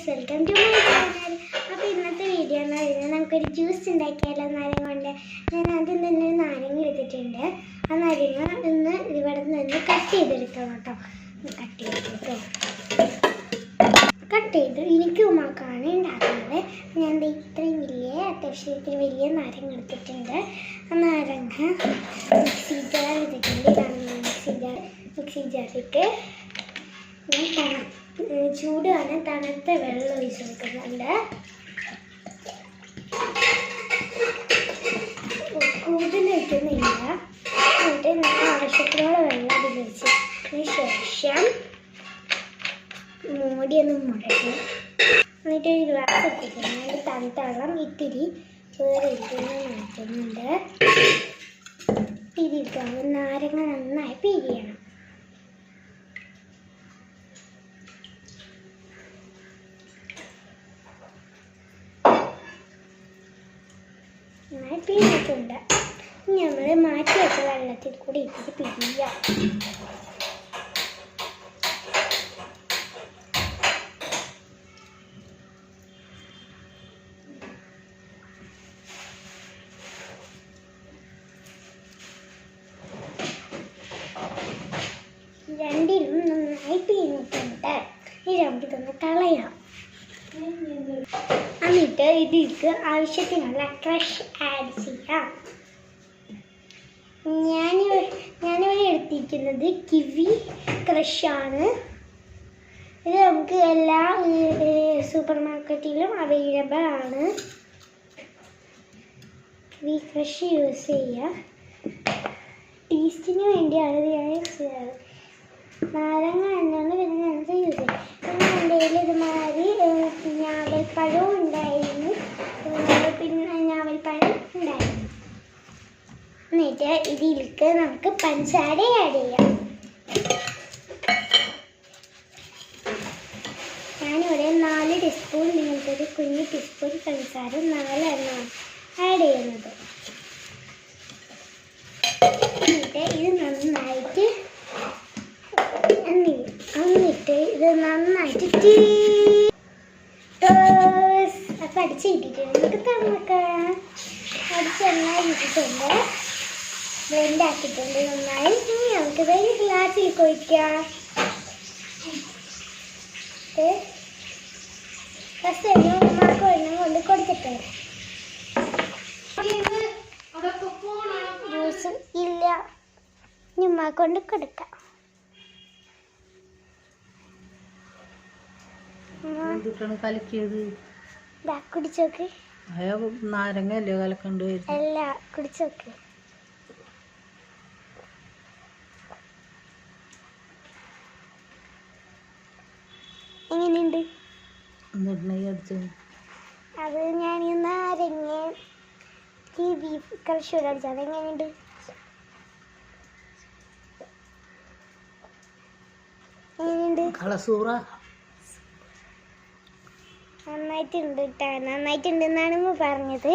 Guys, welcome to my channel. അപ്പോൾ ഇന്നത്തെ video എന്ന് പറയുന്നത് നമുക്കൊരു ജ്യൂസ് ഉണ്ടാക്കിയാലോ നാരങ്ങ കൊണ്ട്. ഞാൻ ആദ്യം തന്നെ ഒരു നാരങ്ങ എടുത്തിട്ടുണ്ട്. ആ നാരങ്ങ ഇന്ന് ഇവിടെ നിന്ന് കട്ട് ചെയ്തെടുക്കണം കേട്ടോ. കട്ട് ചെയ്ത് എനിക്ക് ഉമ്മാക്കാണ് ഉണ്ടാക്കുന്നത്. ഞാൻ ഇത്രയും അത്യാവശ്യത്തിന് വലിയ നാരങ്ങ എടുത്തിട്ടുണ്ട്. ആ നാരങ്ങ മിക്സി ജാർ എടുത്തിട്ടുണ്ട്. ഇതാണ് മിക്സി ജാറിലേക്ക് ഞാൻ ചൂടാണ് തണുത്ത വെള്ളം ഒഴിച്ച് കൊടുക്കുന്നുണ്ട്. കൂടുതൽ വയ്ക്കുന്നില്ല. എന്നിട്ട് ഞാൻ ആവശ്യത്തിനുള്ള വെള്ളം അതിൽ വെച്ചതിന് ശേഷം മൂടിയൊന്ന് മുടക്കും. എന്നിട്ട് ഒരു ഗ്ലാസ് എത്തിക്കുന്നത് തണുത്ത വെള്ളം ഇത്തിരി വേറെ മാറ്റുന്നുണ്ട്. പിരിക്കണം. നാരങ്ങ നന്നായി പിരിയണം. നന്നായി പിരിഞ്ഞിട്ടുണ്ട്. നമ്മൾ മാറ്റി വെച്ച വെള്ളത്തിൽ കൂടി ഇത്തിരി പിരിയാം. രണ്ടിലും നന്നായി പിരിഞ്ഞിട്ടുണ്ട്. ഈ രണ്ടിതൊന്ന് കളയാം. എന്നിട്ട് ഇതിലേക്ക് ആവശ്യത്തിനുള്ള ക്രഷ് ആഡ് ചെയ്യാം. ഞാനിവിടെ എടുത്തിരിക്കുന്നത് കിവി ക്രഷാണ്. ഇത് നമുക്ക് എല്ലാ സൂപ്പർ മാർക്കറ്റിലും അവൈലബിൾ ആണ്. കിവി ക്രഷ് യൂസ് ചെയ്യുക. ടേസ്റ്റിന് വേണ്ടിയാണ് ഇത് ഞാൻ യൂസ് ചെയ്യാറ്. നാരങ്ങ എണ്ണയാണ് പിന്നെ ഞങ്ങൾക്ക് യൂസ് ചെയ്യും. പിന്നെ എൻ്റെ കയ്യിൽ ഇതുമാതിരി ഞാവൽപ്പഴവും ഉണ്ടായിരുന്നു. പിന്നെ ഞാവൽപ്പഴം ഉണ്ടായിരുന്നു. എന്നിട്ട് ഇതിലേക്ക് നമുക്ക് പഞ്ചസാര ആഡ് ചെയ്യാം. ഞാനിവിടെ 4 ടീസ്പൂൺ, നിങ്ങൾക്ക് ഒരു കുഞ്ഞ് ടീസ്പൂൺ പഞ്ചസാര 4 എണ്ണമാണ് ആഡ് ചെയ്യുന്നത്. എന്നിട്ട് ഇത് നന്നായിട്ട് അപ്പം അടിച്ചിട്ടിട്ട് നമുക്ക് തണുക്കാം. അടിച്ചെണ്ണ ഇട്ടിട്ടുണ്ട്, ബ്ലെൻഡ് ആക്കിയിട്ടുണ്ട് നന്നായി. ഇനി നമുക്കിത് ഗ്ലാസ്സിലേക്ക് ഒഴിക്കാം. ഫസ്റ്റ് തന്നെ ഉമ്മാക്ക് എണ്ണം കൊണ്ട് കൊടുത്തിട്ട് ജ്യൂസ് ഇല്ല, ഉമ്മാക്ക് കൊണ്ട് കൊടുക്കാം. കുടിച്ചോക്ക്. നാരങ്ങ അല്ലേ കലക്കണ്ട്? അല്ല, കുടിച്ചോക്ക്. എങ്ങനെയുണ്ട്? അത് ഞാൻ നാരങ്ങ ബീഫ് കർഷൂർ അടിച്ചത്. എങ്ങനെയുണ്ട്? നന്നായിട്ടുണ്ട് കേട്ടോ. നന്നായിട്ടുണ്ടെന്നാണ് പറഞ്ഞത്.